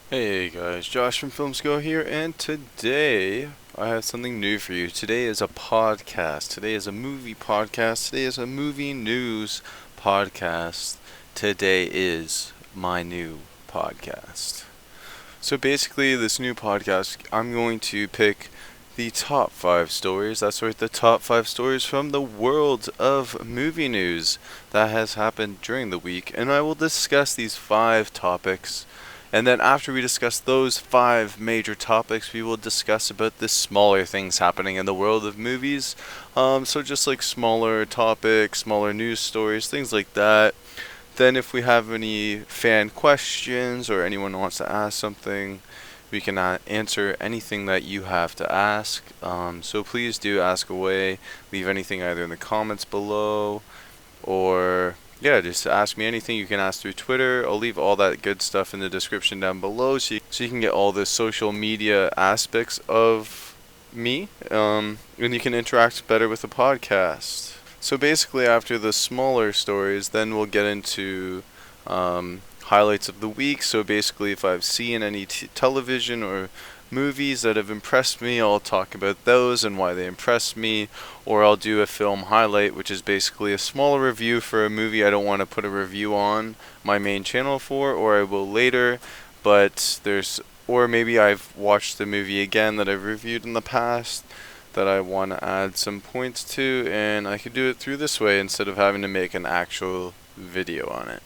Hey guys, Josh from FilmSchool here, and today I have something new for you. Today is a podcast. Today is a movie podcast. Today is a movie news podcast. Today is my new podcast. So basically, this new podcast, I'm going to pick the top 5 stories. That's right, the top 5 stories from the world of movie news that has happened during the week, and I will discuss these 5 topics. And then after we discuss those 5 major topics, we will discuss about the smaller things happening in the world of movies. So just like smaller topics, smaller news stories, things like that. Then if we have any fan questions or anyone wants to ask something, we can answer anything that you have to ask. So please do ask away. Leave anything either in the comments below or yeah, just ask me anything. You can ask through Twitter. I'll leave all that good stuff in the description down below so you can get all the social media aspects of me, and you can interact better with the podcast. So basically, after the smaller stories, then we'll get into highlights of the week. So basically, if I've seen any television or movies that have impressed me, I'll talk about those and why they impressed me, or I'll do a film highlight, which is basically a smaller review for a movie I don't want to put a review on my main channel for, or I will later, but or maybe I've watched the movie again that I've reviewed in the past that I want to add some points to, and I could do it through this way instead of having to make an actual video on it.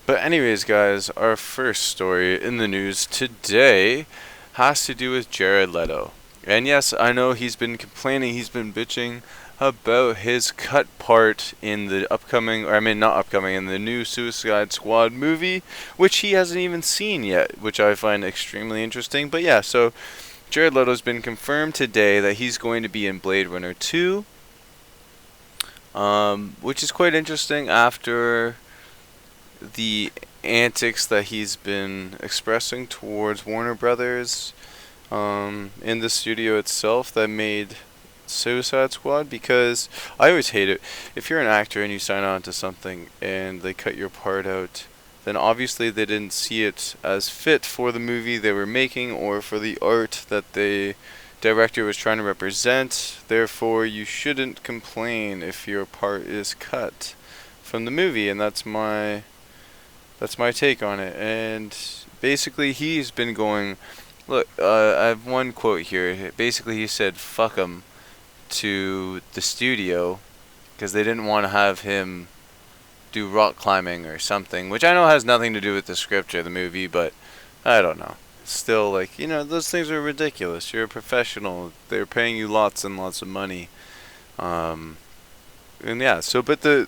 But anyways, guys, our first story in the news today has to do with Jared Leto. And yes, I know he's been complaining, he's been bitching about his cut part in the in the new Suicide Squad movie, which he hasn't even seen yet, which I find extremely interesting. But yeah, so Jared Leto's been confirmed today that he's going to be in Blade Runner 2, which is quite interesting after the antics that he's been expressing towards Warner Brothers in the studio itself that made Suicide Squad, because I always hate it. If you're an actor and you sign on to something and they cut your part out, then obviously they didn't see it as fit for the movie they were making or for the art that the director was trying to represent. Therefore, you shouldn't complain if your part is cut from the movie, and that's my take on it. And basically, he's been going. Look, I have one quote here. Basically, he said "fuck 'em" to the studio because they didn't want to have him do rock climbing or something, which I know has nothing to do with the script or the movie, but I don't know. Still, like, those things are ridiculous. You're a professional. They're paying you lots and lots of money. And yeah, but the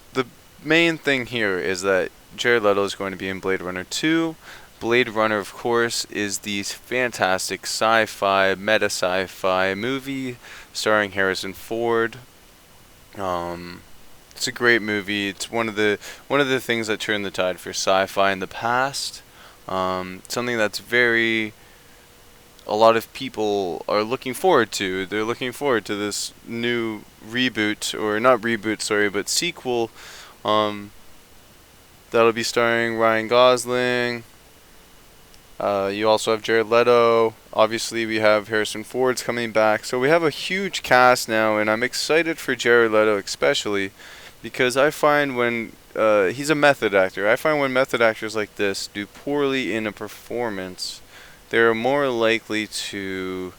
main thing here is that Jared Leto is going to be in Blade Runner 2. Blade Runner, of course, is the fantastic meta sci-fi movie starring Harrison Ford. It's a great movie. It's one of the things that turned the tide for sci-fi in the past. Something that's a lot of people are looking forward to. They're looking forward to this new reboot, or not reboot, sorry, but sequel. That'll be starring Ryan Gosling. You also have Jared Leto. Obviously, we have Harrison Ford's coming back. So we have a huge cast now, and I'm excited for Jared Leto especially because I find when he's a method actor. I find when method actors like this do poorly in a performance, they're more likely to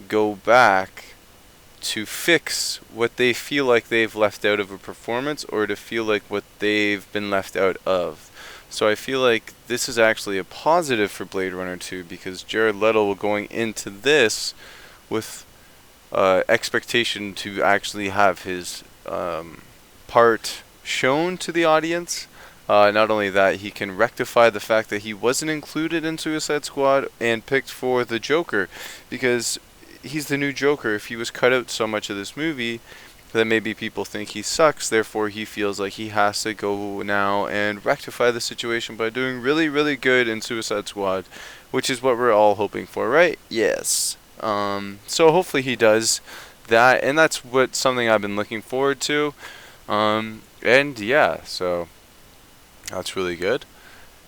go back to fix what they feel like they've left out of a performance, or to feel like what they've been left out of. So I feel like this is actually a positive for Blade Runner 2 because Jared Leto will going into this with expectation to actually have his part shown to the audience. Not only that, he can rectify the fact that he wasn't included in Suicide Squad and picked for the Joker, because he's the new Joker. If he was cut out so much of this movie, then maybe people think he sucks. Therefore, he feels like he has to go now and rectify the situation by doing really, really good in Suicide Squad, which is what we're all hoping for, right? Yes. So hopefully he does that, and that's something I've been looking forward to. And yeah, so that's really good.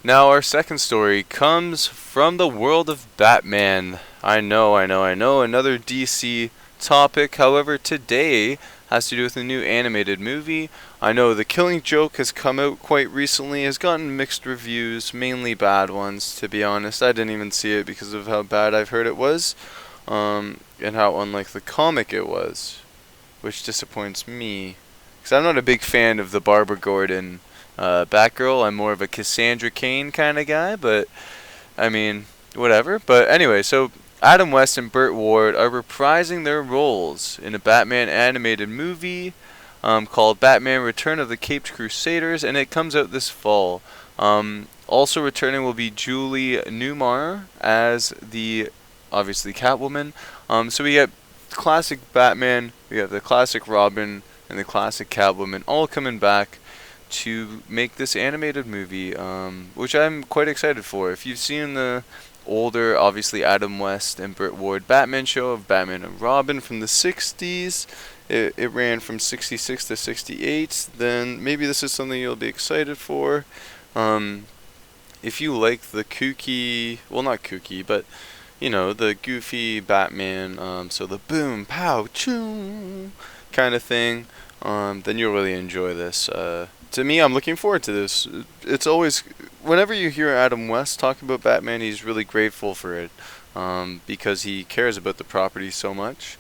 Now, our second story comes from the world of Batman. I know, another DC topic. However, today has to do with a new animated movie. I know The Killing Joke has come out quite recently, has gotten mixed reviews, mainly bad ones, to be honest. I didn't even see it because of how bad I've heard it was, and how unlike the comic it was, which disappoints me. Because I'm not a big fan of the Barbara Gordon Batgirl. I'm more of a Cassandra Cain kind of guy, but I mean, whatever. But anyway, so Adam West and Burt Ward are reprising their roles in a Batman animated movie called Batman Return of the Caped Crusaders, and it comes out this fall. Also returning will be Julie Newmar as the, obviously, Catwoman. So we get classic Batman, we have the classic Robin, and the classic Catwoman all coming back to make this animated movie, which I'm quite excited for. If you've seen the older, obviously, Adam West and Burt Ward Batman show of Batman and Robin from the 60s, it ran from 66 to 68, then maybe this is something you'll be excited for. If you like the kooky, well, not kooky, but you know, the goofy Batman, so the boom, pow, choo kind of thing, then you'll really enjoy this. To me, I'm looking forward to this. It's always, whenever you hear Adam West talk about Batman, he's really grateful for it, because he cares about the property so much,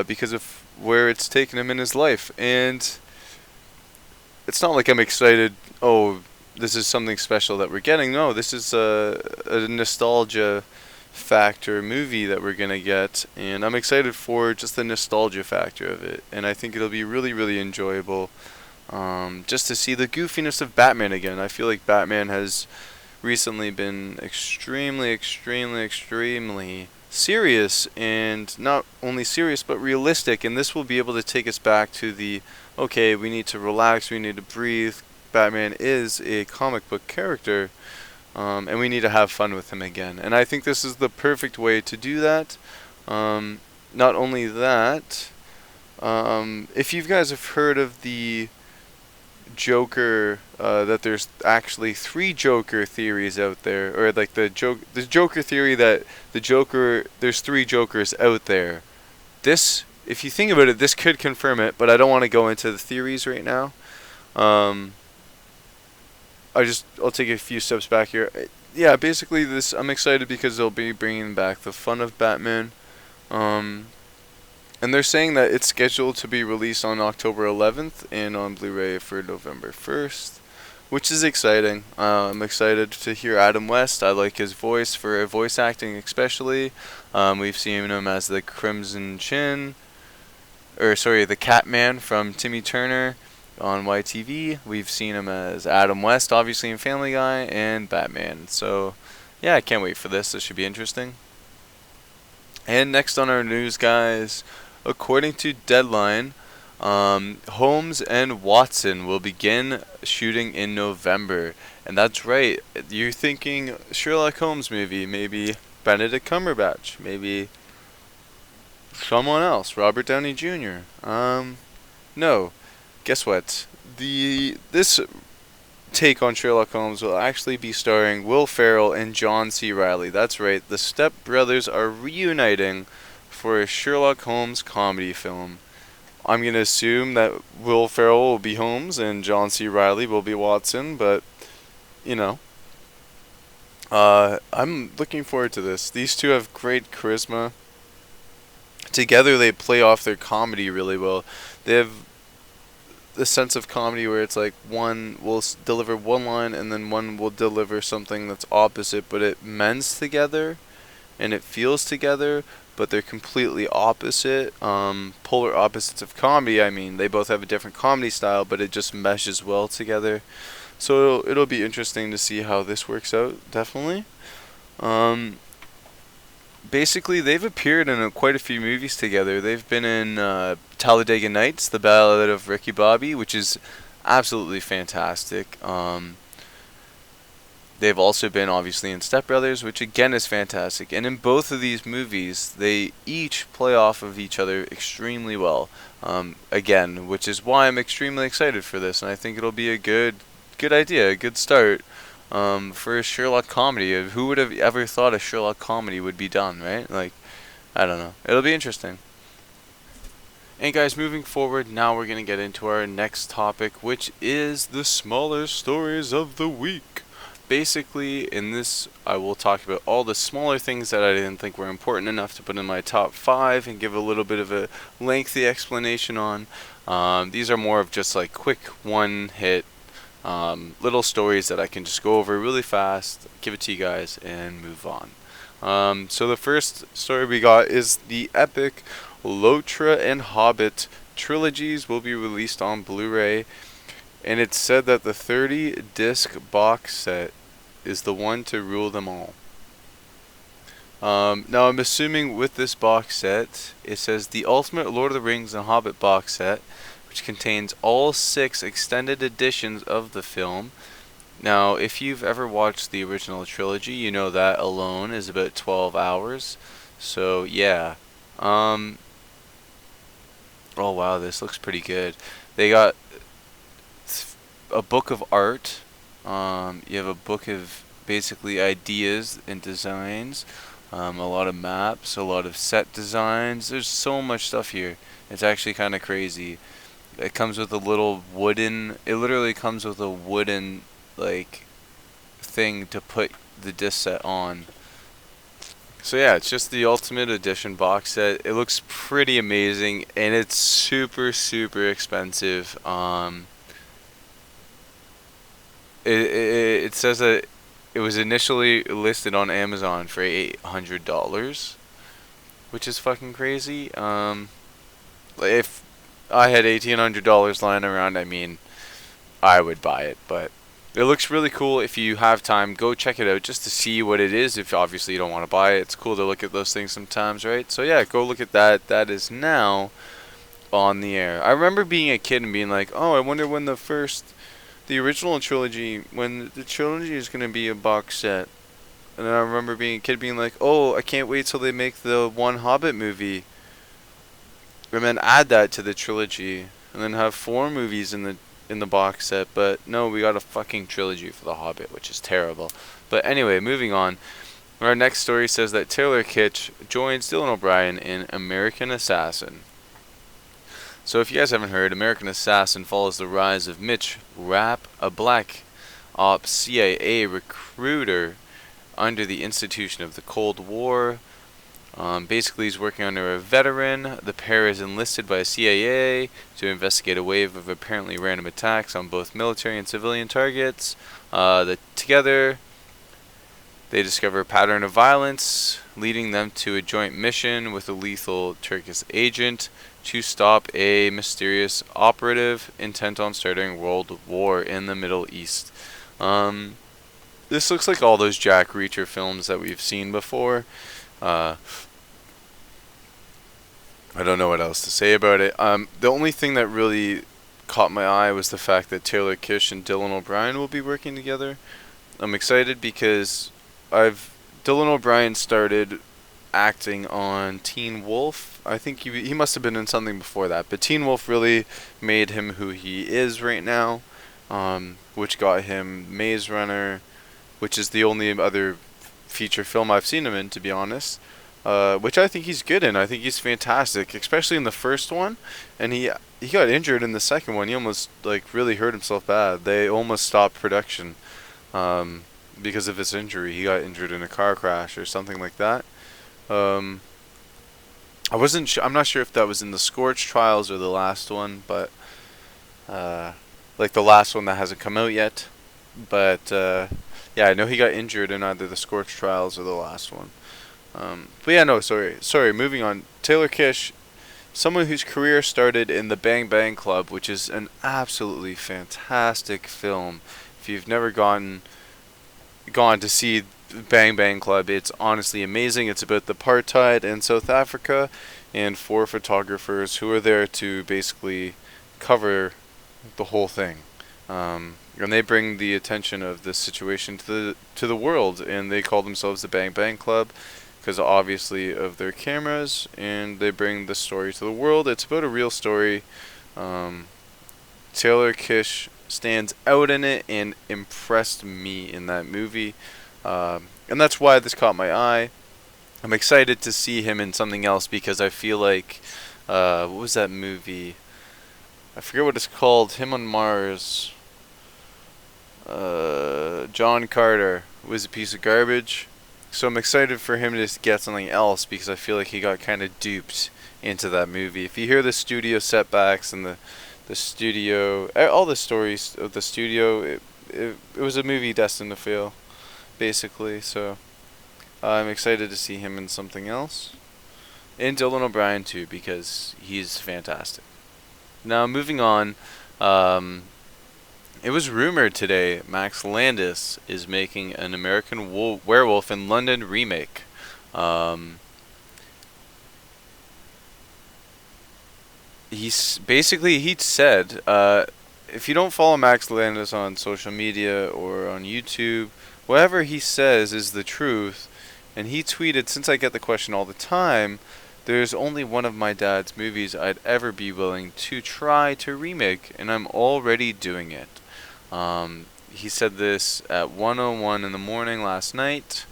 because of where it's taken him in his life. And it's not like I'm excited, oh, this is something special that we're getting. No, this is a nostalgia factor movie that we're gonna get, and I'm excited for just the nostalgia factor of it, and I think it'll be really, really enjoyable, just to see the goofiness of Batman again. I feel like Batman has recently been extremely, extremely, extremely serious, and not only serious but realistic, and this will be able to take us back to the, okay, we need to relax, we need to breathe. Batman is a comic book character, and we need to have fun with him again. And I think this is the perfect way to do that. Not only that, if you guys have heard of the Joker, that there's actually 3 Joker theories out there, or like the Joker theory that there's 3 Jokers out there. This, if you think about it, this could confirm it, but I don't want to go into the theories right now. I'll take a few steps back here. Yeah, basically this, I'm excited because they'll be bringing back the fun of Batman. And they're saying that it's scheduled to be released on October 11th and on Blu-ray for November 1st, which is exciting. I'm excited to hear Adam West. I like his voice for voice acting especially. We've seen him as the Crimson Chin, the Catman from Timmy Turner on YTV. We've seen him as Adam West, obviously, in Family Guy, and Batman. So, yeah, I can't wait for this. This should be interesting. And next on our news, guys, according to Deadline, Holmes and Watson will begin shooting in November. And that's right. You're thinking Sherlock Holmes movie, maybe Benedict Cumberbatch, maybe someone else, Robert Downey Jr. No. Guess what? This take on Sherlock Holmes will actually be starring Will Ferrell and John C. Reilly. That's right, the Step Brothers are reuniting for a Sherlock Holmes comedy film. I'm going to assume that Will Ferrell will be Holmes and John C. Reilly will be Watson, but, you know, I'm looking forward to this. These two have great charisma. Together they play off their comedy really well. They have the sense of comedy where it's like one will deliver one line and then one will deliver something that's opposite, but it mends together and it feels together, but they're completely opposite, polar opposites of comedy. I mean, they both have a different comedy style, but it just meshes well together. So it'll be interesting to see how this works out, definitely. Basically, they've appeared in quite a few movies together. They've been in Talladega Nights, The Ballad of Ricky Bobby, which is absolutely fantastic. They've also been, obviously, in Step Brothers, which again is fantastic. And in both of these movies, they each play off of each other extremely well. Again, which is why I'm extremely excited for this, and I think it'll be a good idea, a good start. for a Sherlock comedy. Who would have ever thought a Sherlock comedy would be done, right? Like, I don't know. It'll be interesting. And guys, moving forward, now we're going to get into our next topic, which is the smaller stories of the week. Basically, in this, I will talk about all the smaller things that I didn't think were important enough to put in my top 5 and give a little bit of a lengthy explanation on. These are more of just like quick one-hit little stories that I can just go over really fast, give it to you guys, and move on. So the first story we got is the epic Lotra and Hobbit trilogies will be released on Blu-ray, and it's said that the 30-disc box set is the one to rule them all. Now I'm assuming with this box set, it says the Ultimate Lord of the Rings and Hobbit box set, which contains all 6 extended editions of the film. Now, if you've ever watched the original trilogy, you know that alone is about 12 hours. So, yeah. Oh wow, this looks pretty good. They got a book of art. You have a book of basically ideas and designs. A lot of maps, a lot of set designs. There's so much stuff here. It's actually kind of crazy. It comes with a little wooden. It literally comes with a wooden like thing to put the disc set on. So yeah, it's just the Ultimate Edition box set. It looks pretty amazing, and it's super expensive. It says that it was initially listed on Amazon for $800, which is fucking crazy. If I had $1,800 lying around, I mean, I would buy it, but it looks really cool. If you have time, go check it out just to see what it is. If obviously you don't want to buy it, it's cool to look at those things sometimes, right? So yeah, go look at that. That is now on the air. I remember being a kid and being like, oh, I wonder when the original trilogy, when the trilogy is going to be a box set. And then I remember being a kid being like, oh, I can't wait till they make the one Hobbit movie. And then add that to the trilogy. And then have 4 movies in the box set. But no, we got a fucking trilogy for the Hobbit, which is terrible. But anyway, moving on. Our next story says that Taylor Kitsch joins Dylan O'Brien in American Assassin. So if you guys haven't heard, American Assassin follows the rise of Mitch Rapp, a black ops CIA recruiter under the institution of the Cold War. Basically, he's working under a veteran. The pair is enlisted by CIA to investigate a wave of apparently random attacks on both military and civilian targets. Together, they discover a pattern of violence, leading them to a joint mission with a lethal Turkish agent to stop a mysterious operative intent on starting World War in the Middle East. This looks like all those Jack Reacher films that we've seen before. I don't know what else to say about it. The only thing that really caught my eye was the fact that Taylor Kitsch and Dylan O'Brien will be working together. I'm excited because Dylan O'Brien started acting on Teen Wolf. I think he must have been in something before that, but Teen Wolf really made him who he is right now, which got him Maze Runner, which is the only other feature film I've seen him in, to be honest, which I think he's good in. I think he's fantastic, especially in the first one, and he got injured in the second one. He almost really hurt himself bad. They almost stopped production because of his injury. He got injured in a car crash or something like that. I wasn't sure. I'm not sure if that was in the Scorch Trials or the last one, but the last one that hasn't come out yet. But yeah, I know he got injured in either the Scorch Trials or the last one. But yeah, no, sorry. Moving on. Taylor Kitsch, someone whose career started in the Bang Bang Club, which is an absolutely fantastic film. If you've never gone to see Bang Bang Club, it's honestly amazing. It's about the apartheid in South Africa and 4 photographers who are there to basically cover the whole thing. And they bring the attention of this situation to the world, and they call themselves the Bang Bang Club because obviously of their cameras, and they bring the story to the world. It's about a real story. Taylor Kitsch stands out in it and impressed me in that movie. And that's why this caught my eye. I'm excited to see him in something else because I feel like, what was that movie? I forget what it's called. Him on Mars. John Carter was a piece of garbage. So I'm excited for him to get something else because I feel like he got kind of duped into that movie. If you hear the studio setbacks and the studio, all the stories of the studio, it was a movie destined to fail, basically. So I'm excited to see him in something else. And Dylan O'Brien too, because he's fantastic. Now moving on, it was rumored today Max Landis is making an American Werewolf in London remake. He said, if you don't follow Max Landis on social media or on YouTube, whatever he says is the truth. And he tweeted, since I get the question all the time, there's only one of my dad's movies I'd ever be willing to try to remake, and I'm already doing it. He said this at 1:01 in the morning last night,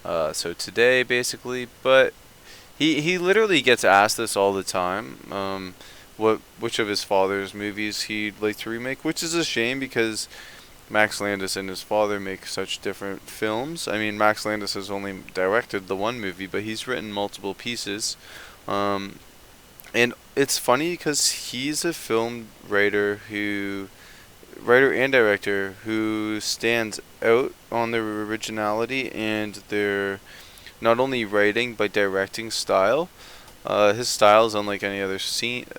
so today basically, but he literally gets asked this all the time, which of his father's movies he'd like to remake, which is a shame because Max Landis and his father make such different films. I mean, Max Landis has only directed the one movie, but he's written multiple pieces. And it's funny because he's a film writer and director who stands out on their originality and their not only writing but directing style. His style is unlike any other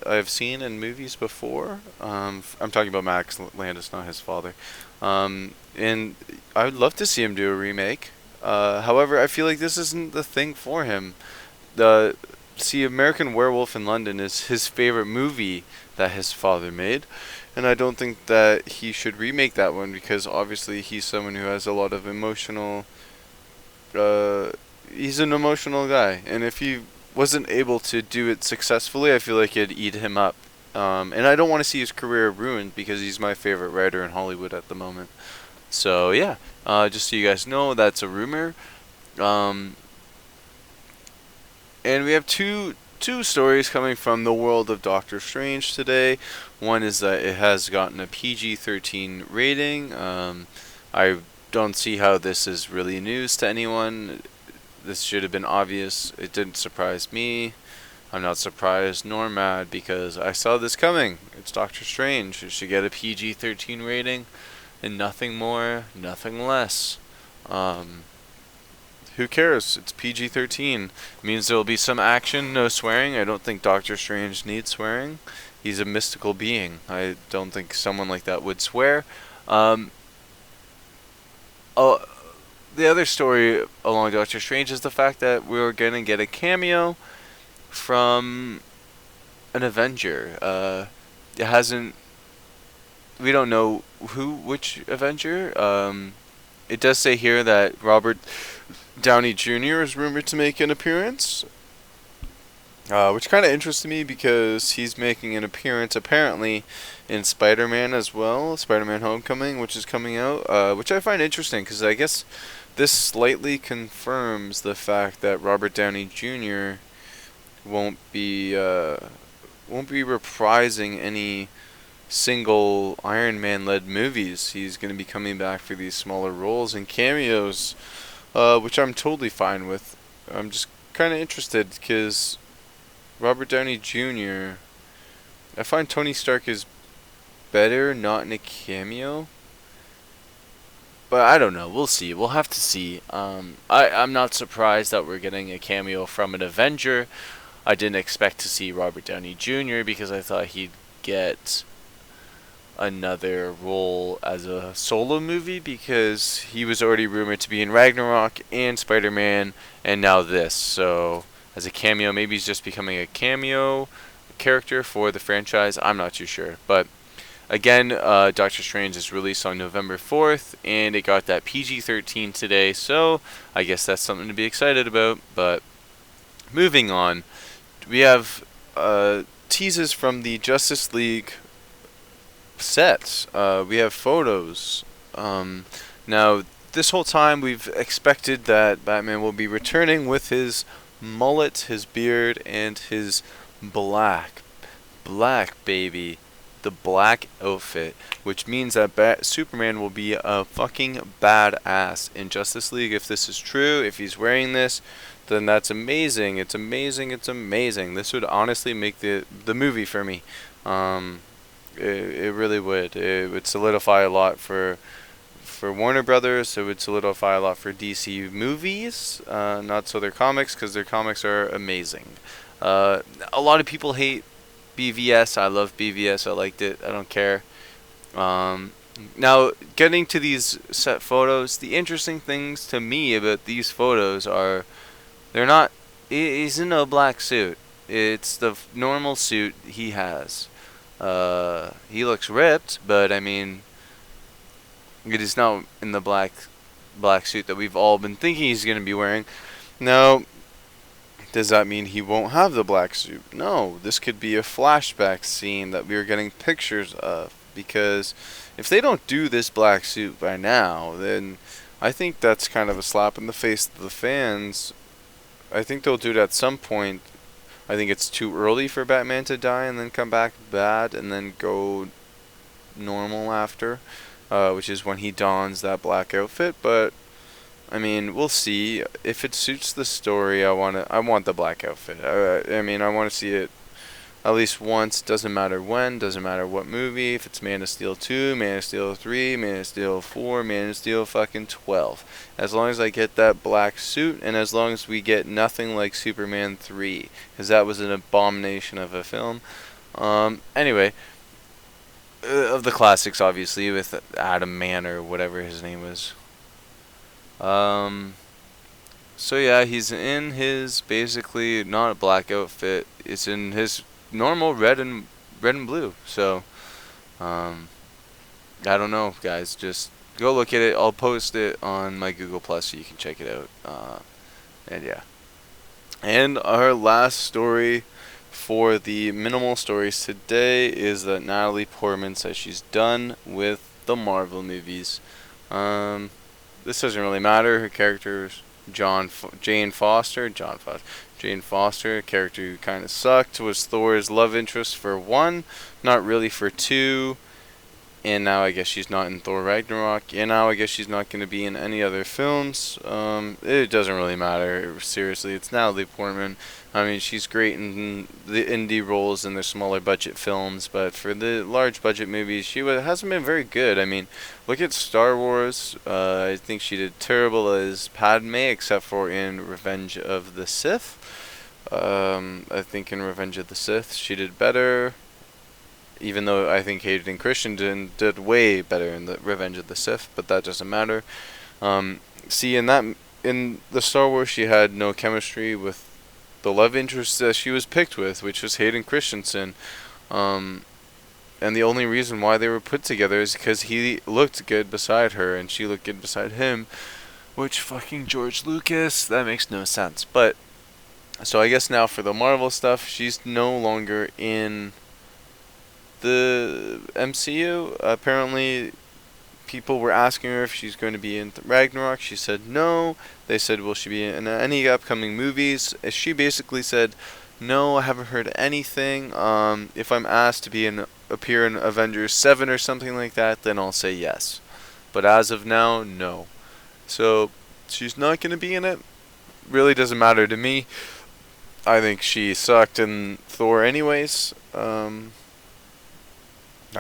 I've seen in movies before. I'm talking about Max Landis, not his father. And I would love to see him do a remake. However, I feel like this isn't the thing for him. American Werewolf in London is his favorite movie that his father made. And I don't think that he should remake that one because obviously he's someone who has a lot of emotional... he's an emotional guy. And if he wasn't able to do it successfully, I feel like it'd eat him up. And I don't want to see his career ruined because he's my favorite writer in Hollywood at the moment. So yeah, just so you guys know, that's a rumor. And we have two stories coming from the world of Doctor Strange today. One is that it has gotten a PG-13 rating. I don't see how this is really news to anyone. This should have been obvious. It didn't surprise me. I'm not surprised nor mad because I saw this coming. It's Doctor Strange. It should get a PG-13 rating and nothing more, nothing less. Who cares? It's PG-13. It means there will be some action, no swearing. I don't think Doctor Strange needs swearing. He's a mystical being. I don't think someone like that would swear. The other story along Doctor Strange is the fact that we're going to get a cameo from an Avenger. It hasn't... We don't know which Avenger. It does say here that Robert Downey Jr. is rumored to make an appearance. Which kind of interests me because he's making an appearance apparently in Spider-Man as well. Spider-Man Homecoming, which is coming out. Which I find interesting because I guess this slightly confirms the fact that Robert Downey Jr. won't be reprising any single Iron Man led movies. He's going to be coming back for these smaller roles and cameos, which I'm totally fine with. I'm just kind of interested because Robert Downey Jr. I find Tony Stark is better not in a cameo. But I don't know. We'll see. We'll have to see. I'm not surprised that we're getting a cameo from an Avenger. I didn't expect to see Robert Downey Jr. because I thought he'd get another role as a solo movie because he was already rumored to be in Ragnarok and Spider-Man and now this. So as a cameo, maybe he's just becoming a cameo character for the franchise. I'm not too sure. But again, Doctor Strange is released on November 4th and it got that PG-13 today. So I guess that's something to be excited about. But moving on, we have teases from the Justice League sets. We have photos. Now, this whole time we've expected that Batman will be returning with his mullet, his beard, and his black, baby, the black outfit, which means that Superman will be a fucking badass in Justice League. If this is true, if he's wearing this, then that's amazing. It's amazing. It's amazing. This would honestly make the movie for me. It really would. It would solidify a lot for Warner Brothers. It would solidify a lot for DC movies. Not so their comics, because their comics are amazing. A lot of people hate BVS. I love BVS. I liked it. I don't care. Now, getting to these set photos, the interesting things to me about these photos are they're not. He's in a black suit. It's the normal suit he has. He looks ripped, but I mean, it is not in the black suit that we've all been thinking he's going to be wearing. Now, does that mean he won't have the black suit? No, this could be a flashback scene that we are getting pictures of. Because if they don't do this black suit by now, then I think that's kind of a slap in the face to the fans. I think they'll do it at some point. I think it's too early for Batman to die and then come back bad and then go normal after, which is when he dons that black outfit. But I mean, we'll see. If it suits the story, I want the black outfit. I mean, I want to see it at least once. Doesn't matter when, doesn't matter what movie. If it's Man of Steel 2, Man of Steel 3, Man of Steel 4, Man of Steel fucking 12. As long as I get that black suit, and as long as we get nothing like Superman 3, because that was an abomination of a film. Anyway, of the classics, obviously, with Adam Man or whatever his name was. So yeah, he's in his basically not a black outfit. It's in his normal red and blue. So, I don't know, guys. Just go look at it. I'll post it on my Google Plus so you can check it out. And yeah. And our last story for the minimal stories today is that Natalie Portman says she's done with the Marvel movies. This doesn't really matter. Her character is Jane Foster, a character who kind of sucked, was Thor's love interest for 1, not really for 2, and now I guess she's not in Thor Ragnarok, and now I guess she's not going to be in any other films. It doesn't really matter, seriously. It's Natalie Portman. I mean, she's great in the indie roles in the smaller budget films, but for the large budget movies, she hasn't been very good. I mean, look at Star Wars. I think she did terrible as Padme, except for in Revenge of the Sith. I think in Revenge of the Sith she did better, even though I think Hayden Christensen did way better in the Revenge of the Sith, but that doesn't matter. See, in the Star Wars, she had no chemistry with the love interest that she was picked with, which was Hayden Christensen. And the only reason why they were put together is because he looked good beside her and she looked good beside him, which fucking George Lucas, that makes no sense. But so I guess now for the Marvel stuff, she's no longer in the MCU. Apparently, people were asking her if she's going to be in Ragnarok. She said no. They said, will she be in any upcoming movies? She basically said, no, I haven't heard anything. If I'm asked to appear in Avengers 7 or something like that, then I'll say yes. But as of now, no. So, she's not going to be in it. Really doesn't matter to me. I think she sucked in Thor anyways. I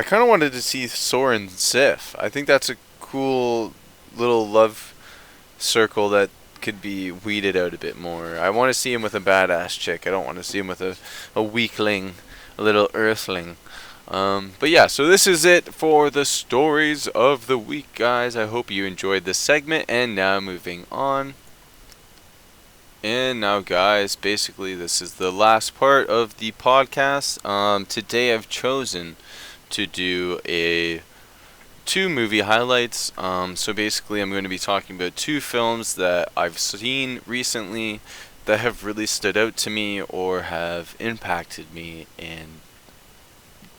kind of wanted to see Thor and Sif. I think that's a cool little love circle that could be weeded out a bit more. I want to see him with a badass chick. I don't want to see him with a weakling, a little earthling. But yeah, so this is it for the stories of the week, guys. I hope you enjoyed this segment, and now moving on. And now, guys, basically this is the last part of the podcast. Today I've chosen to do 2 movie highlights. So basically I'm going to be talking about 2 films that I've seen recently that have really stood out to me or have impacted me in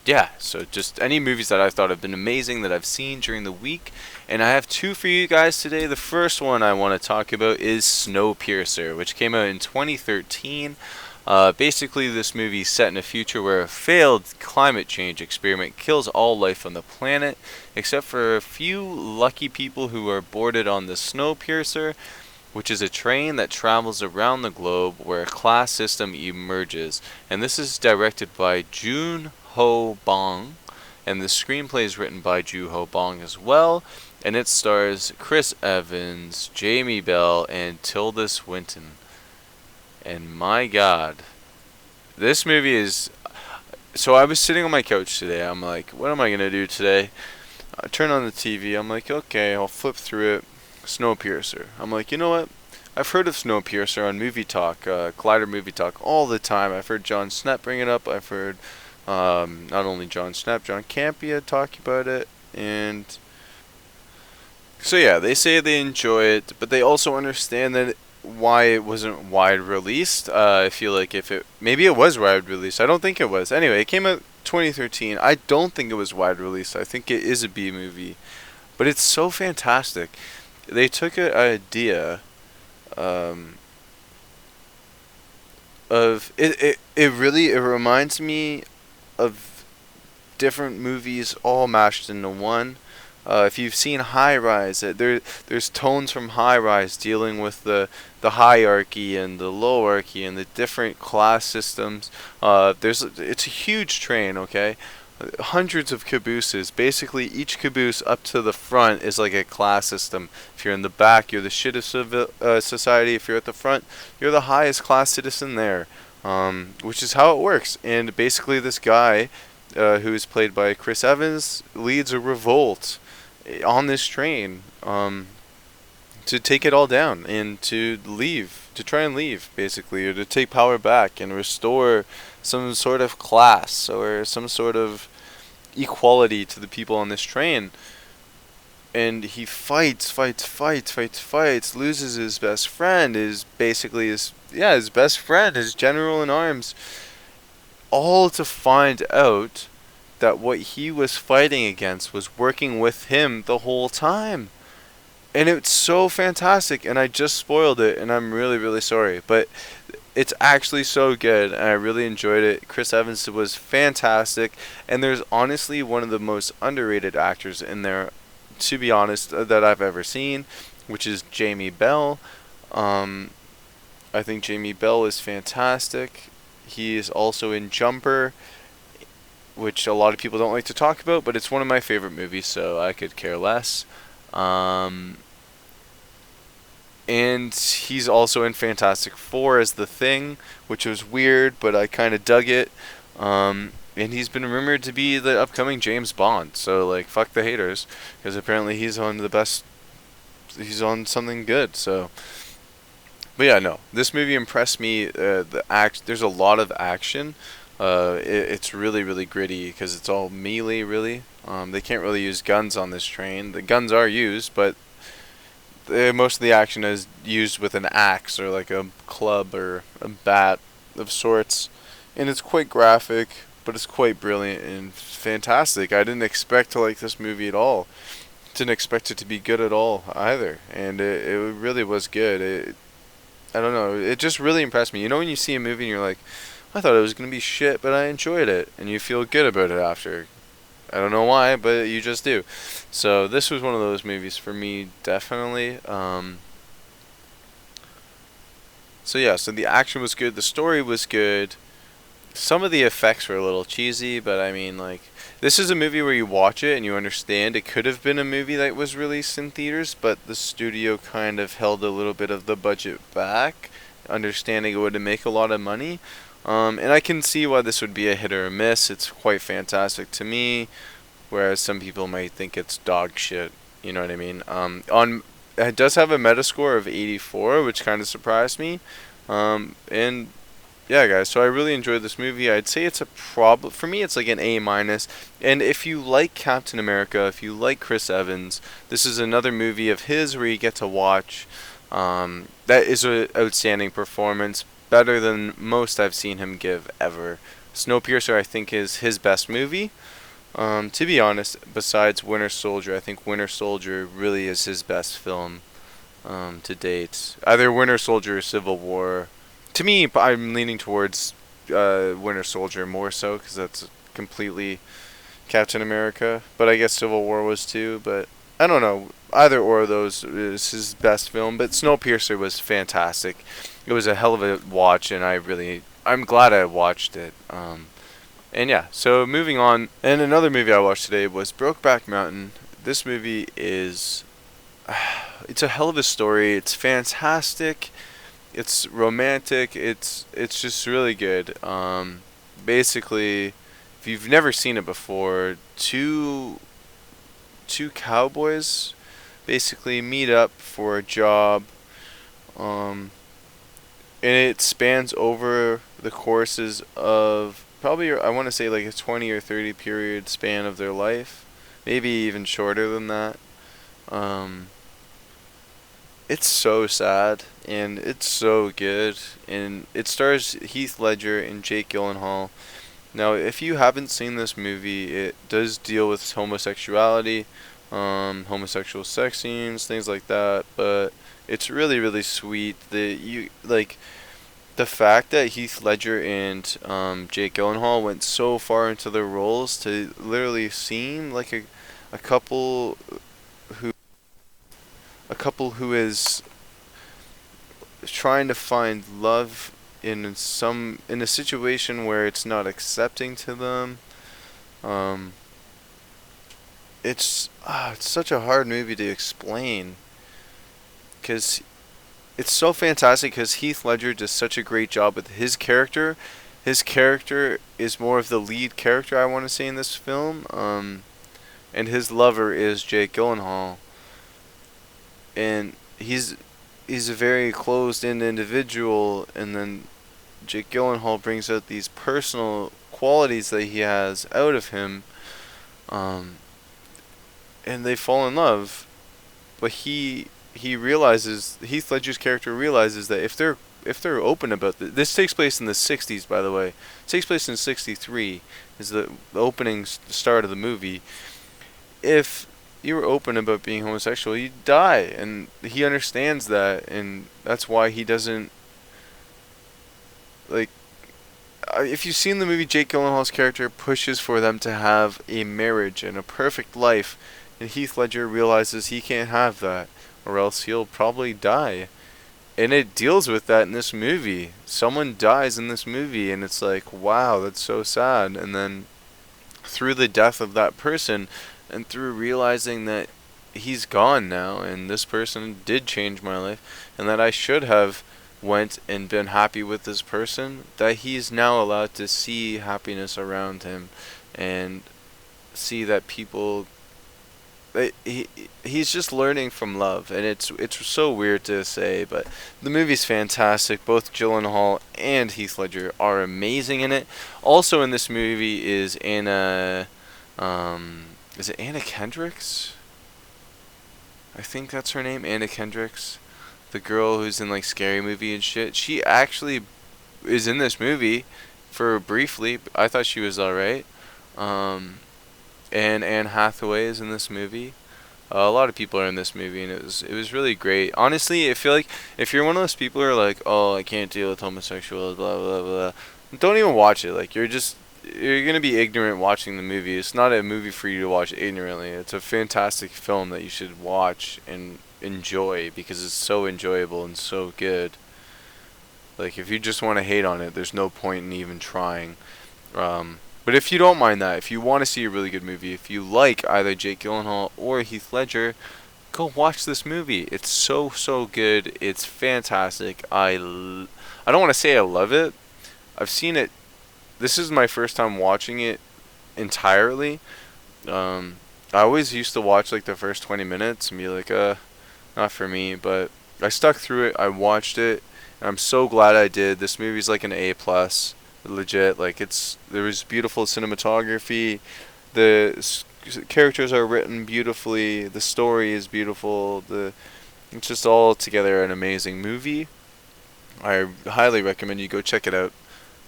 yeah, so just any movies that I thought have been amazing that I've seen during the week. And I have two for you guys today. The first one I want to talk about is Snowpiercer, which came out in 2013. Basically, this movie is set in a future where a failed climate change experiment kills all life on the planet, except for a few lucky people who are boarded on the Snowpiercer, which is a train that travels around the globe where a class system emerges. And this is directed by Joon Ho Bong, and the screenplay is written by Joo Ho Bong as well, and it stars Chris Evans, Jamie Bell, and Tilda Swinton. And my God, this movie is. So I was sitting on my couch today. I'm like, what am I gonna do today? I turn on the TV. I'm like, okay, I'll flip through it. Snowpiercer. I'm like, you know what? I've heard of Snowpiercer on Movie Talk, Collider Movie Talk, all the time. I've heard John Snap bring it up. I've heard not only John Snap, John Campia talk about it, and so yeah, they say they enjoy it, but they also understand that why it wasn't wide released. I feel like if it maybe it was wide released. I don't think it was. Anyway, it came out 2013. I don't think it was wide released. I think it is a B movie, but it's so fantastic. They took an idea of it. It reminds me of different movies all mashed into one. If you've seen High Rise, there's tones from High Rise dealing with the hierarchy and the lowarchy and the different class systems. It's a huge train, okay? Hundreds of cabooses. Basically, each caboose up to the front is like a class system. If you're in the back, you're the shit of society. If you're at the front, you're the highest class citizen there. Which is how it works. And basically, this guy, who is played by Chris Evans, leads a revolt on this train to take it all down and to leave, to try and leave, basically, or to take power back and restore some sort of class or some sort of equality to the people on this train. And he fights, loses his best friend, his best friend, his general in arms, all to find out that what he was fighting against was working with him the whole time. And it's so fantastic, and I just spoiled it, and I'm really, really sorry. But it's actually so good, and I really enjoyed it. Chris Evans was fantastic, and there's honestly one of the most underrated actors in there, to be honest, that I've ever seen, which is Jamie Bell. I think Jamie Bell is fantastic. He is also in Jumper, which a lot of people don't like to talk about, but it's one of my favorite movies, so I could care less. And he's also in Fantastic Four as the Thing, which was weird, but I kind of dug it. And he's been rumored to be the upcoming James Bond, so like fuck the haters, because apparently he's on something good. So, but yeah, no, this movie impressed me. There's a lot of action. It's really, really gritty because it's all melee, really. They can't really use guns on this train. The guns are used, but most of the action is used with an axe or like a club or a bat of sorts. And it's quite graphic, but it's quite brilliant and fantastic. I didn't expect to like this movie at all. Didn't expect it to be good at all either. And it really was good. I don't know. It just really impressed me. You know when you see a movie and you're like, I thought it was going to be shit, but I enjoyed it. And you feel good about it after. I don't know why, but you just do. So this was one of those movies for me, definitely. So the action was good. The story was good. Some of the effects were a little cheesy, but I mean, like, this is a movie where you watch it and you understand it could have been a movie that was released in theaters, but the studio kind of held a little bit of the budget back, understanding it would make a lot of money. And I can see why this would be a hit or a miss. It's quite fantastic to me, whereas some people might think it's dog shit. You know what I mean? It does have a Metascore of 84, which kind of surprised me. And yeah, guys, so I really enjoyed this movie. I'd say it's for me, it's like an A minus. And if you like Captain America, if you like Chris Evans, this is another movie of his where you get to watch. That is an outstanding performance, better than most I've seen him give ever. Snowpiercer, I think, is his best movie. To be honest, besides Winter Soldier, I think Winter Soldier really is his best film to date. Either Winter Soldier or Civil War. To me, I'm leaning towards Winter Soldier more so because that's completely Captain America. But I guess Civil War was too. But I don't know. Either or of those is his best film. But Snowpiercer was fantastic. It was a hell of a watch, and I'm glad I watched it. And yeah, so moving on. And another movie I watched today was Brokeback Mountain. This movie is it's a hell of a story. It's fantastic. It's romantic. It's just really good. Basically, if you've never seen it before, two cowboys basically meet up for a job. Um, and it spans over the courses of probably I want to say like a 20 or 30 period span of their life, maybe even shorter than that. Um, It's so sad and it's so good, and it stars Heath Ledger and Jake Gyllenhaal. Now, if you haven't seen this movie, it does deal with homosexuality, homosexual sex scenes, things like that. But it's really, really sweet. The fact that Heath Ledger and Jake Gyllenhaal went so far into their roles to literally seem like a couple who a couple who is trying to find love in a situation where it's not accepting to them. Um, it's such a hard movie to explain because it's so fantastic because Heath Ledger does such a great job with his character. His character is more of the lead character, I want to say, in this film. And his lover is Jake Gyllenhaal, and he's a very closed-in individual, and then Jake Gyllenhaal brings out these personal qualities that he has out of him, um, and they fall in love. But he realizes, Heath Ledger's character realizes that if they're open about this takes place in the 60s, by the way. It takes place in 63 is the opening start of the movie. If you were open about being homosexual, you die, and he understands that, and that's why he doesn't like. If you've seen the movie, Jake Gyllenhaal's character pushes for them to have a marriage and a perfect life, and Heath Ledger realizes he can't have that, or else he'll probably die. And it deals with that in this movie. Someone dies in this movie, and it's like, wow, that's so sad. And then through the death of that person, and through realizing that he's gone now, and this person did change my life, and that I should have went and been happy with this person, that he's now allowed to see happiness around him, and see that people he's just learning from love, and it's so weird to say, but the movie's fantastic. Both Gyllenhaal and Heath Ledger are amazing in it. Also in this movie is is it Anna Kendricks? I think that's her name, Anna Kendricks, the girl who's in like Scary Movie and shit. She actually is in this movie for briefly. I thought she was alright. And Anne Hathaway is in this movie. A lot of people are in this movie, and it was really great. Honestly, I feel like if you're one of those people who are like, oh, I can't deal with homosexuals, blah blah blah, don't even watch it. Like you're gonna be ignorant watching the movie. It's not a movie for you to watch ignorantly. It's a fantastic film that you should watch and enjoy because it's so enjoyable and so good. Like if you just want to hate on it, there's no point in even trying. But if you don't mind that, if you want to see a really good movie, if you like either Jake Gyllenhaal or Heath Ledger, go watch this movie. It's so, so good. It's fantastic. I don't want to say I love it. I've seen it. This is my first time watching it entirely. I always used to watch like the first 20 minutes and be like, not for me. But I stuck through it. I watched it. And I'm so glad I did. This movie's like an A+. Legit, like there was beautiful cinematography, characters are written beautifully, the story is beautiful, it's just all together an amazing movie. I highly recommend you go check it out.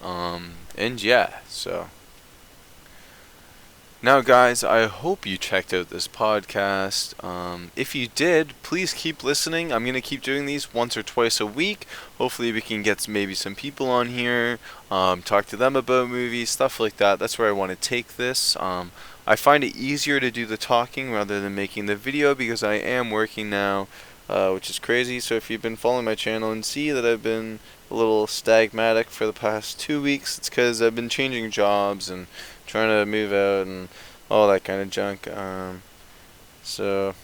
And yeah, so. Now, guys, I hope you checked out this podcast. If you did, please keep listening. I'm going to keep doing these once or twice a week. Hopefully, we can get maybe some people on here, talk to them about movies, stuff like that. That's where I want to take this. I find it easier to do the talking rather than making the video because I am working now, which is crazy. So, if you've been following my channel and see that I've been a little stagmatic for the past 2 weeks, it's because I've been changing jobs and trying to move out and all that kind of junk. So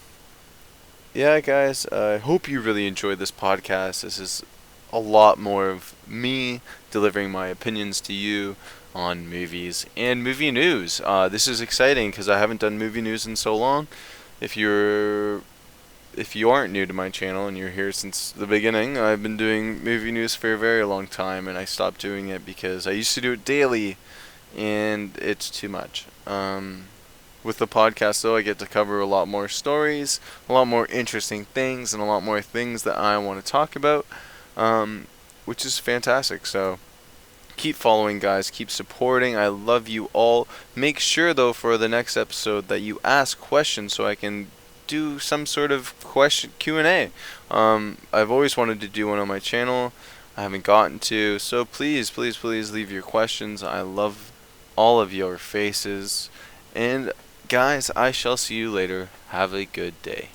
yeah, guys, I hope you really enjoyed this podcast. This is a lot more of me delivering my opinions to you on movies and movie news. This is exciting because I haven't done movie news in so long. If you're if you aren't new to my channel and you're here since the beginning, I've been doing movie news for a very long time, and I stopped doing it because I used to do it daily and it's too much. With the podcast, though, I get to cover a lot more stories, a lot more interesting things, and a lot more things that I want to talk about, which is fantastic. So keep following, guys. Keep supporting. I love you all. Make sure, though, for the next episode that you ask questions so I can do some sort of question Q&A. I've always wanted to do one on my channel. I haven't gotten to, so please, please, please leave your questions. I love all of your faces. And guys, I shall see you later. Have a good day.